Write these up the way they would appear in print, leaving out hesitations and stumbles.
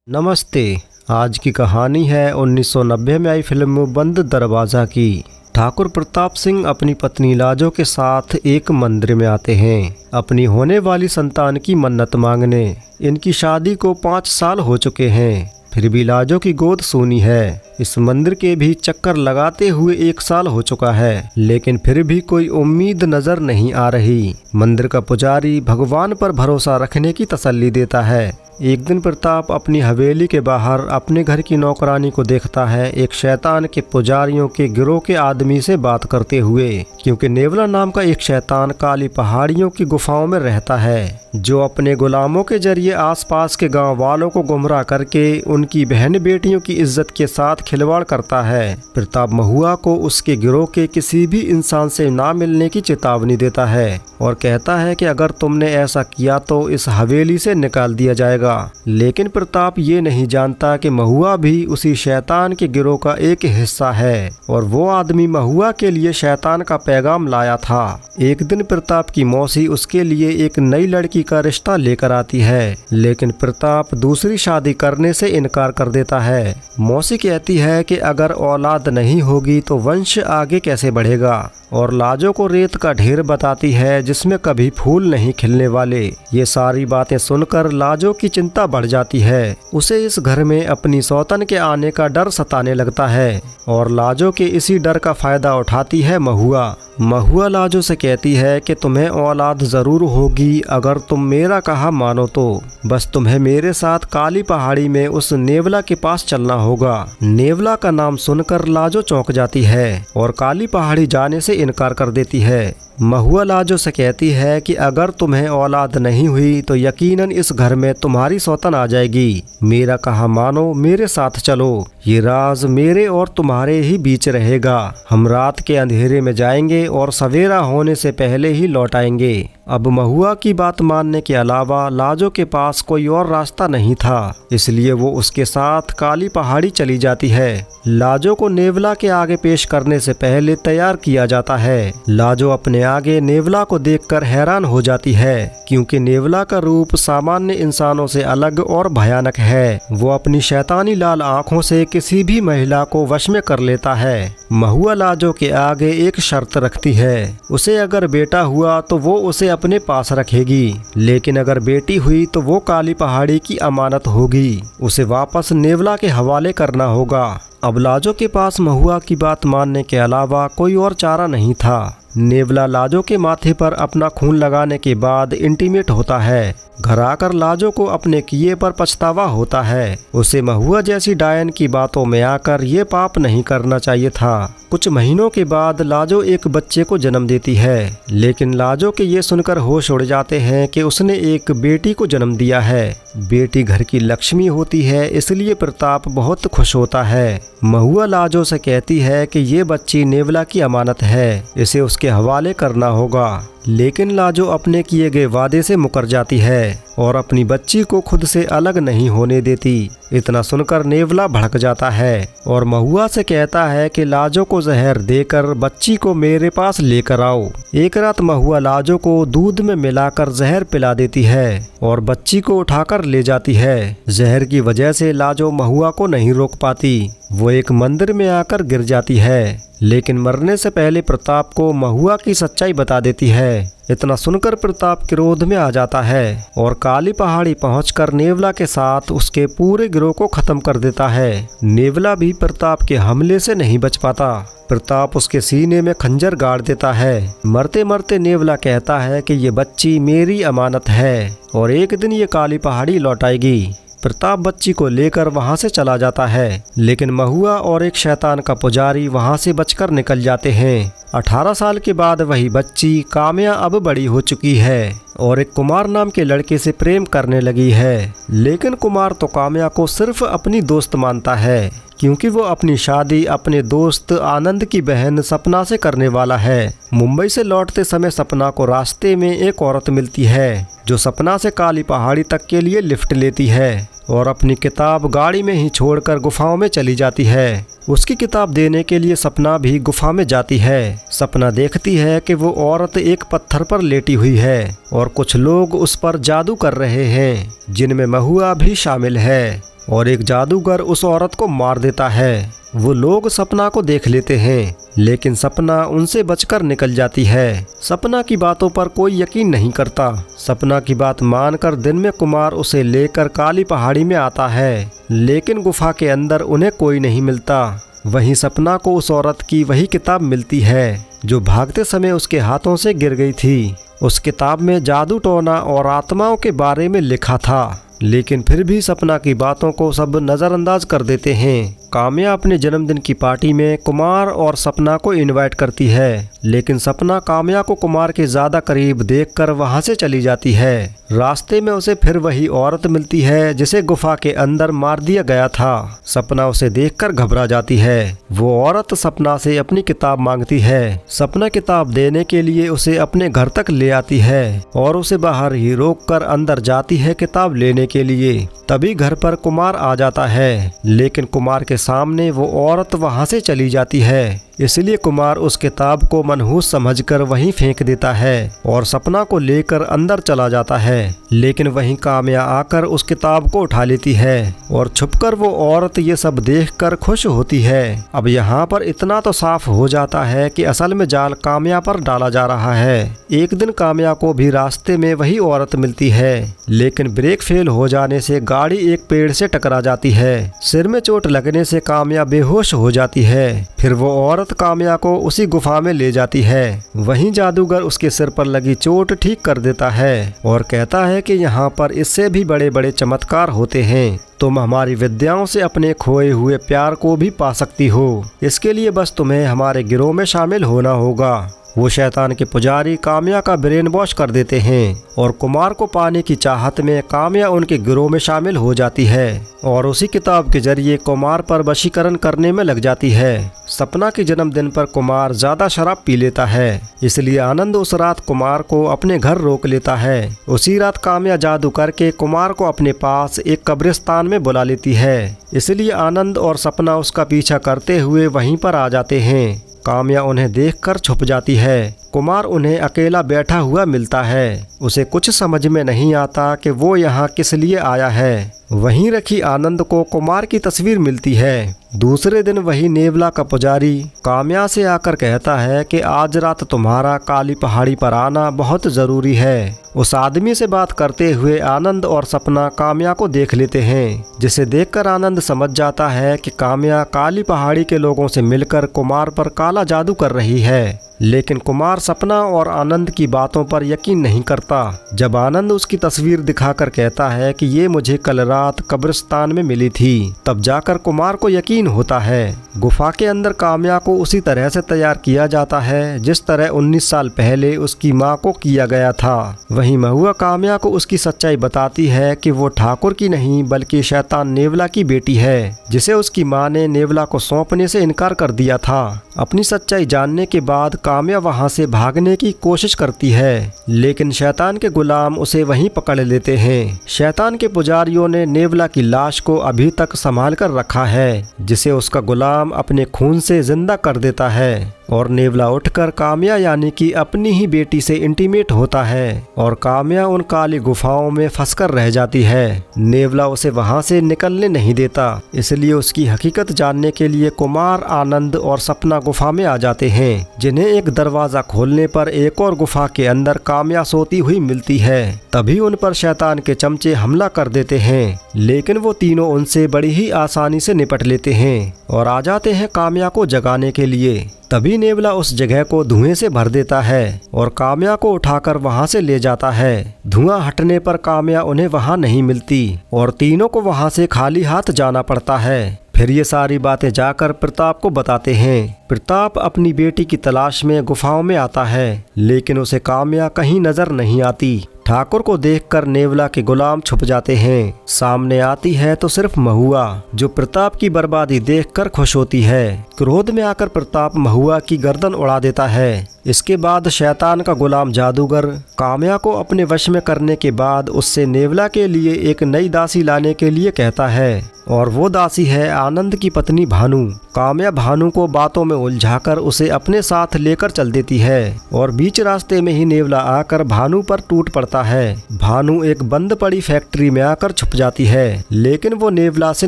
नमस्ते। आज की कहानी है 1990 में आई फिल्म बंद दरवाज़ा की। ठाकुर प्रताप सिंह अपनी पत्नी लाजो के साथ एक मंदिर में आते हैं अपनी होने वाली संतान की मन्नत मांगने। इनकी शादी को 5 साल हो चुके हैं, फिर भी लाजो की गोद सूनी है। इस मंदिर के भी चक्कर लगाते हुए 1 साल हो चुका है, लेकिन फिर भी कोई उम्मीद नजर नहीं आ रही। मंदिर का पुजारी भगवान पर भरोसा रखने की तसल्ली देता है। एक दिन प्रताप अपनी हवेली के बाहर अपने घर की नौकरानी को देखता है एक शैतान के पुजारियों के गिरोह के आदमी से बात करते हुए, क्योंकि नेवला नाम का एक शैतान काली पहाड़ियों की गुफाओं में रहता है, जो अपने गुलामों के जरिए आसपास के गांव वालों को गुमराह करके उनकी बहन बेटियों की इज्जत के साथ खिलवाड़ करता है। प्रताप महुआ को उसके गिरोह के किसी भी इंसान से ना मिलने की चेतावनी देता है और कहता है कि अगर तुमने ऐसा किया तो इस हवेली से निकाल दिया जाएगा। लेकिन प्रताप ये नहीं जानता कि महुआ भी उसी शैतान के गिरोह का एक हिस्सा है और वो आदमी महुआ के लिए शैतान का पैगाम लाया था। एक दिन प्रताप की मौसी उसके लिए एक नई लड़की का रिश्ता लेकर आती है, लेकिन प्रताप दूसरी शादी करने से इनकार कर देता है। मौसी कहती है कि अगर औलाद नहीं होगी तो वंश आगे कैसे बढ़ेगा, और लाजो को रेत का ढेर बताती है जिसमें कभी फूल नहीं खिलने वाले। ये सारी बातें सुनकर लाजो की चिंता बढ़ जाती है। उसे इस घर में अपनी सौतन के आने का डर सताने लगता है और लाजो के इसी डर का फायदा उठाती है महुआ लाजो से कहती है कि तुम्हें औलाद जरूर होगी अगर तुम मेरा कहा मानो तो। बस तुम्हें मेरे साथ काली पहाड़ी में उस नेवला के पास चलना होगा। नेवला का नाम सुनकर लाजो चौंक जाती है और काली पहाड़ी जाने से इनकार कर देती है। महुआ लाजो से कहती है कि अगर तुम्हें औलाद नहीं हुई तो यकीनन इस घर में तुम्हारी सौतन आ जाएगी। मेरा कहा मानो, मेरे साथ चलो। ये राज मेरे और तुम्हारे ही बीच रहेगा। हम रात के अंधेरे में जाएंगे और सवेरा होने से पहले ही लौट आएंगे। अब महुआ की बात मानने के अलावा लाजो के पास कोई और रास्ता नहीं था, इसलिए वो उसके साथ काली पहाड़ी चली जाती है। लाजो को नेवला के आगे पेश करने से पहले तैयार किया जाता है। लाजो अपने आगे नेवला को देखकर हैरान हो जाती है, क्योंकि नेवला का रूप सामान्य इंसानों से अलग और भयानक है। वो अपनी शैतानी लाल आंखों से किसी भी महिला को वश में कर लेता है। महुआ लाजो के आगे एक शर्त रखती है, उसे अगर बेटा हुआ तो वो उसे अपने पास रखेगी, लेकिन अगर बेटी हुई तो वो काली पहाड़ी की अमानत होगी। उसे वापस नेवला के हवाले करना होगा। अब लाजो के पास महुआ की बात मानने के अलावा कोई और चारा नहीं था। नेवला लाजो के माथे पर अपना खून लगाने के बाद इंटीमेट होता है। घर आकर लाजो को अपने किए पर पछतावा होता है। उसे महुआ जैसी डायन की बातों में आकर ये पाप नहीं करना चाहिए था। कुछ महीनों के बाद लाजो एक बच्चे को जन्म देती है, लेकिन लाजो के ये सुनकर होश उड़ जाते हैं कि उसने एक बेटी को जन्म दिया है। बेटी घर की लक्ष्मी होती है, इसलिए प्रताप बहुत खुश होता है। महुआ लाजो से कहती है कि ये बच्ची नेवला की अमानत है, इसे उसके हवाले करना होगा। लेकिन लाजो अपने किए गए वादे से मुकर जाती है और अपनी बच्ची को खुद से अलग नहीं होने देती। इतना सुनकर नेवला भड़क जाता है और महुआ से कहता है कि लाजो को जहर देकर बच्ची को मेरे पास लेकर आओ। एक रात महुआ लाजो को दूध में मिलाकर जहर पिला देती है और बच्ची को उठाकर ले जाती है। जहर की वजह से लाजो महुआ को नहीं रोक पाती। वो एक मंदिर में आकर गिर जाती है, लेकिन मरने से पहले प्रताप को महुआ की सच्चाई बता देती है। इतना सुनकर प्रताप क्रोध में आ जाता है और काली पहाड़ी पहुंचकर नेवला के साथ उसके पूरे गिरोह को खत्म कर देता है। नेवला भी प्रताप के हमले से नहीं बच पाता। प्रताप उसके सीने में खंजर गाड़ देता है। मरते मरते नेवला कहता है कि ये बच्ची मेरी अमानत है और एक दिन ये काली पहाड़ी लौट आएगी। प्रताप बच्ची को लेकर वहां से चला जाता है, लेकिन महुआ और एक शैतान का पुजारी वहां से बचकर निकल जाते हैं। 18 साल के बाद वही बच्ची काम्या अब बड़ी हो चुकी है और एक कुमार नाम के लड़के से प्रेम करने लगी है। लेकिन कुमार तो काम्या को सिर्फ अपनी दोस्त मानता है, क्योंकि वो अपनी शादी अपने दोस्त आनंद की बहन सपना से करने वाला है। मुंबई से लौटते समय सपना को रास्ते में एक औरत मिलती है, जो सपना से काली पहाड़ी तक के लिए लिफ्ट लेती है और अपनी किताब गाड़ी में ही छोड़कर गुफाओं में चली जाती है। उसकी किताब देने के लिए सपना भी गुफा में जाती है। सपना देखती है कि वो औरत एक पत्थर पर लेटी हुई है और कुछ लोग उस पर जादू कर रहे हैं, जिनमें महुआ भी शामिल है। और एक जादूगर उस औरत को मार देता है। वो लोग सपना को देख लेते हैं, लेकिन सपना उनसे बचकर निकल जाती है। सपना की बातों पर कोई यकीन नहीं करता। सपना की बात मानकर दिन में कुमार उसे लेकर काली पहाड़ी में आता है, लेकिन गुफा के अंदर उन्हें कोई नहीं मिलता। वहीं सपना को उस औरत की वही किताब मिलती है जो भागते समय उसके हाथों से गिर गई थी। उस किताब में जादू टोना और आत्माओं के बारे में लिखा था, लेकिन फिर भी सपना की बातों को सब नज़रअंदाज कर देते हैं। काम्या अपने जन्मदिन की पार्टी में कुमार और सपना को इनवाइट करती है, लेकिन सपना काम्या को कुमार के ज़्यादा करीब देखकर वहां से चली जाती है। रास्ते में उसे फिर वही औरत मिलती है जिसे गुफा के अंदर मार दिया गया था। सपना उसे देखकर घबरा जाती है। वो औरत सपना से अपनी किताब मांगती है। सपना किताब देने के लिए उसे अपने घर तक ले आती है और उसे बाहर ही रोककर अंदर जाती है किताब लेने के लिए। तभी घर पर कुमार आ जाता है, लेकिन कुमार के सामने वो औरत वहां से चली जाती है। इसलिए कुमार उस किताब को मनहूस समझकर वहीं फेंक देता है और सपना को लेकर अंदर चला जाता है। लेकिन वहीं काम्या आकर उस किताब को उठा लेती है और छुपकर वो औरत ये सब देखकर खुश होती है। अब यहाँ पर इतना तो साफ हो जाता है कि असल में जाल काम्या पर डाला जा रहा है। एक दिन काम्या को भी रास्ते में वही औरत मिलती है, लेकिन ब्रेक फेल हो जाने से गाड़ी एक पेड़ से टकरा जाती है। सिर में चोट लगने से काम्या बेहोश हो जाती है। फिर वो औरत काम्या को उसी गुफा में ले जाती है। वहीं जादूगर उसके सिर पर लगी चोट ठीक कर देता है और कहता है कि यहाँ पर इससे भी बड़े बड़े चमत्कार होते हैं। तुम हमारी विद्याओं से अपने खोए हुए प्यार को भी पा सकती हो। इसके लिए बस तुम्हें हमारे गिरोह में शामिल होना होगा। वो शैतान के पुजारी काम्या का ब्रेन वॉश कर देते हैं और कुमार को पाने की चाहत में काम्या उनके गिरोह में शामिल हो जाती है और उसी किताब के जरिए कुमार पर वशीकरण करने में लग जाती है। सपना के जन्मदिन पर कुमार ज्यादा शराब पी लेता है, इसलिए आनंद उस रात कुमार को अपने घर रोक लेता है। उसी रात काम्या जादू करके कुमार को अपने पास एक कब्रिस्तान में बुला लेती है, इसलिए आनंद और सपना उसका पीछा करते हुए वहीं पर आ जाते हैं। काम्या उन्हें देखकर छुप जाती है। कुमार उन्हें अकेला बैठा हुआ मिलता है। उसे कुछ समझ में नहीं आता कि वो यहाँ किस लिए आया है। वहीं रखी आनंद को कुमार की तस्वीर मिलती है। दूसरे दिन वही नेवला का पुजारी काम्या से आकर कहता है कि आज रात तुम्हारा काली पहाड़ी पर आना बहुत जरूरी है। उस आदमी से बात करते हुए आनंद और सपना काम्या को देख लेते हैं, जिसे देखकर आनंद समझ जाता है कि काम्या काली पहाड़ी के लोगों से मिलकर कुमार पर काला जादू कर रही है। लेकिन कुमार सपना और आनंद की बातों पर यकीन नहीं करता। जब आनंद उसकी तस्वीर दिखाकर कहता है कि ये मुझे कल रात कब्रिस्तान में मिली थी, तब जाकर कुमार को यकीन होता है। गुफा के अंदर काम्या को उसी तरह से तैयार किया जाता है जिस तरह 19 साल पहले उसकी माँ को किया गया था। वहीं महुआ काम्या को उसकी सच्चाई बताती है कि वो ठाकुर की नहीं बल्कि शैतान नेवला की बेटी है, जिसे उसकी माँ ने नेवला को सौंपने से इनकार कर दिया था। अपनी सच्चाई जानने के बाद काम्या वहां से भागने की कोशिश करती है, लेकिन शैतान के गुलाम उसे वहीं पकड़ लेते हैं। शैतान के पुजारियों ने नेवला की लाश को अभी तक संभाल कर रखा है, जिसे उसका गुलाम अपने खून से जिंदा कर देता है और नेवला उठकर काम्या यानी कि अपनी ही बेटी से इंटीमेट होता है और काम्या उन काली गुफाओं में फंसकर रह जाती है। नेवला उसे वहां से निकलने नहीं देता, इसलिए उसकी हकीकत जानने के लिए कुमार, आनंद और सपना गुफा में आ जाते हैं, जिन्हें एक दरवाजा खोलने पर एक और गुफा के अंदर काम्या सोती हुई मिलती है। तभी उन पर शैतान के चमचे हमला कर देते हैं, लेकिन वो तीनों उनसे बड़ी ही आसानी से निपट लेते हैं और आ जाते हैं काम्या को जगाने के लिए। तभी नेवला उस जगह को धुएं से भर देता है और काम्या को उठाकर वहां से ले जाता है। धुआं हटने पर काम्या उन्हें वहां नहीं मिलती और तीनों को वहां से खाली हाथ जाना पड़ता है। फिर ये सारी बातें जाकर प्रताप को बताते हैं। प्रताप अपनी बेटी की तलाश में गुफाओं में आता है, लेकिन उसे काम्या कहीं नजर नहीं आती। ठाकुर को देखकर नेवला के गुलाम छुप जाते हैं। सामने आती है तो सिर्फ महुआ, जो प्रताप की बर्बादी देखकर खुश होती है। क्रोध में आकर प्रताप महुआ की गर्दन उड़ा देता है। इसके बाद शैतान का गुलाम जादूगर काम्या को अपने वश में करने के बाद उससे नेवला के लिए एक नई दासी लाने के लिए कहता है और वो दासी है आनंद की पत्नी भानु। काम्या भानु को बातों में में उलझाकर उसे अपने साथ लेकर चल देती है और बीच रास्ते में ही नेवला आकर भानु पर टूट पड़ता है। भानु एक बंद पड़ी फैक्ट्री में आकर छुप जाती है, लेकिन वो नेवला से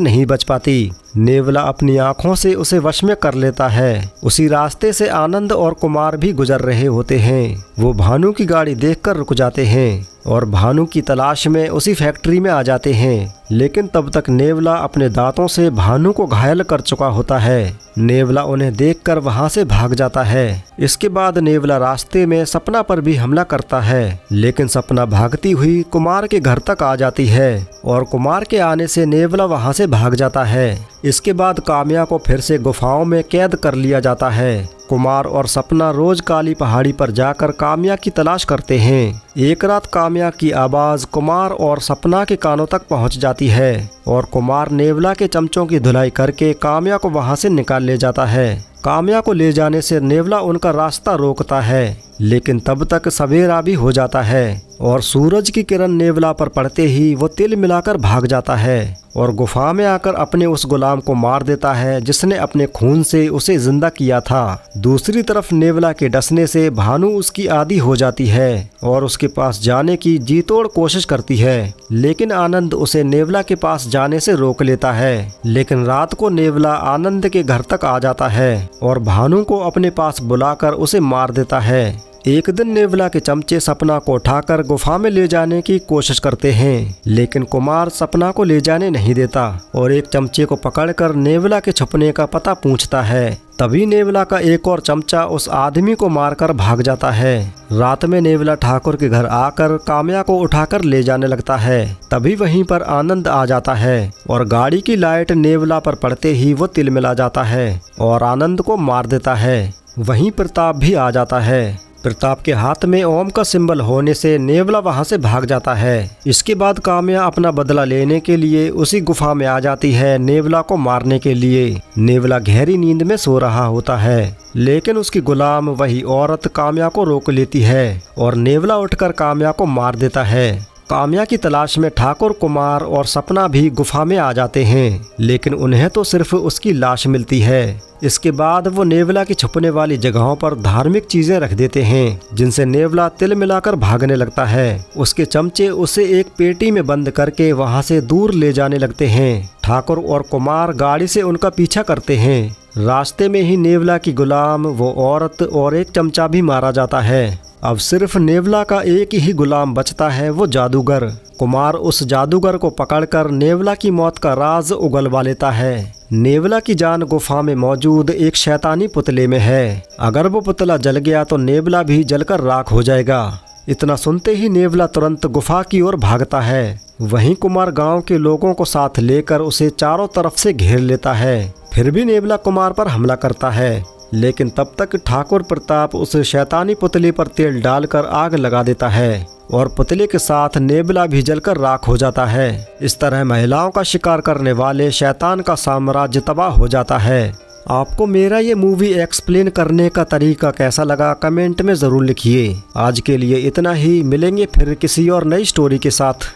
नहीं बच पाती। नेवला अपनी आंखों से उसे वश में कर लेता है। उसी रास्ते से आनंद और कुमार भी गुजर रहे होते हैं। वो भानु की गाड़ी देखकर रुक जाते हैं और भानु की तलाश में उसी फैक्ट्री में आ जाते हैं, लेकिन तब तक नेवला अपने दांतों से भानु को घायल कर चुका होता है। नेवला उन्हें देखकर वहां से भाग जाता है। इसके बाद नेवला रास्ते में सपना पर भी हमला करता है, लेकिन सपना भागती हुई कुमार के घर तक आ जाती है और कुमार के आने से नेवला वहां से भाग जाता है। इसके बाद काम्या को फिर से गुफाओं में कैद कर लिया जाता है। कुमार और सपना रोज काली पहाड़ी पर जाकर काम्या की तलाश करते हैं। एक रात काम्या की आवाज कुमार और सपना के कानों तक पहुंच जाती है और कुमार नेवला के चमचों की धुलाई करके काम्या को वहां से निकाल ले जाता है। काम्या को ले जाने से नेवला उनका रास्ता रोकता है, लेकिन तब तक सवेरा भी हो जाता है और सूरज की किरण नेवला पर पड़ते ही वो तिल मिलाकर भाग जाता है और गुफा में आकर अपने उस गुलाम को मार देता है जिसने अपने खून से उसे जिंदा किया था। दूसरी तरफ नेवला के डसने से भानु उसकी आदी हो जाती है और उसके पास जाने की जी तोड़ कोशिश करती है, लेकिन आनंद उसे नेवला के पास जाने से रोक लेता है। लेकिन रात को नेवला आनंद के घर तक आ जाता है और भानु को अपने पास बुलाकर उसे मार देता है। एक दिन नेवला के चमचे सपना को उठाकर गुफा में ले जाने की कोशिश करते हैं, लेकिन कुमार सपना को ले जाने नहीं देता और एक चमचे को पकड़कर नेवला के छुपने का पता पूछता है। तभी नेवला का एक और चमचा उस आदमी को मारकर भाग जाता है। रात में नेवला ठाकुर के घर आकर काम्या को उठाकर ले जाने लगता है। तभी वहीं पर आनंद आ जाता है और गाड़ी की लाइट नेवला पर पड़ते ही वो तिलमिला जाता है और आनंद को मार देता है। वहीं प्रताप भी आ जाता है। प्रताप के हाथ में ओम का सिंबल होने से नेवला वहां से भाग जाता है। इसके बाद काम्या अपना बदला लेने के लिए उसी गुफा में आ जाती है नेवला को मारने के लिए। नेवला गहरी नींद में सो रहा होता है, लेकिन उसकी गुलाम वही औरत काम्या को रोक लेती है और नेवला उठकर काम्या को मार देता है। काम्या की तलाश में ठाकुर, कुमार और सपना भी गुफा में आ जाते हैं, लेकिन उन्हें तो सिर्फ उसकी लाश मिलती है। इसके बाद वो नेवला की छुपने वाली जगहों पर धार्मिक चीजें रख देते हैं, जिनसे नेवला तिल मिलाकर भागने लगता है। उसके चमचे उसे एक पेटी में बंद करके वहां से दूर ले जाने लगते हैं। ठाकुर और कुमार गाड़ी से उनका पीछा करते हैं। रास्ते में ही नेवला की गुलाम, वो औरत और एक चमचा भी मारा जाता है। अब सिर्फ नेवला का एक ही गुलाम बचता है, वो जादूगर। कुमार उस जादूगर को पकड़कर नेवला की मौत का राज उगलवा लेता है। नेवला की जान गुफा में मौजूद एक शैतानी पुतले में है। अगर वो पुतला जल गया तो नेवला भी जलकर राख हो जाएगा। इतना सुनते ही नेवला तुरंत गुफा की ओर भागता है। वहीं कुमार गांव के लोगों को साथ लेकर उसे चारों तरफ से घेर लेता है। फिर भी नेवला कुमार पर हमला करता है, लेकिन तब तक ठाकुर प्रताप उस शैतानी पुतले पर तेल डालकर आग लगा देता है और पुतले के साथ नेवला भी जलकर राख हो जाता है। इस तरह महिलाओं का शिकार करने वाले शैतान का साम्राज्य तबाह हो जाता है। आपको मेरा ये मूवी एक्सप्लेन करने का तरीका कैसा लगा कमेंट में ज़रूर लिखिए। आज के लिए इतना ही, मिलेंगे फिर किसी और नई स्टोरी के साथ।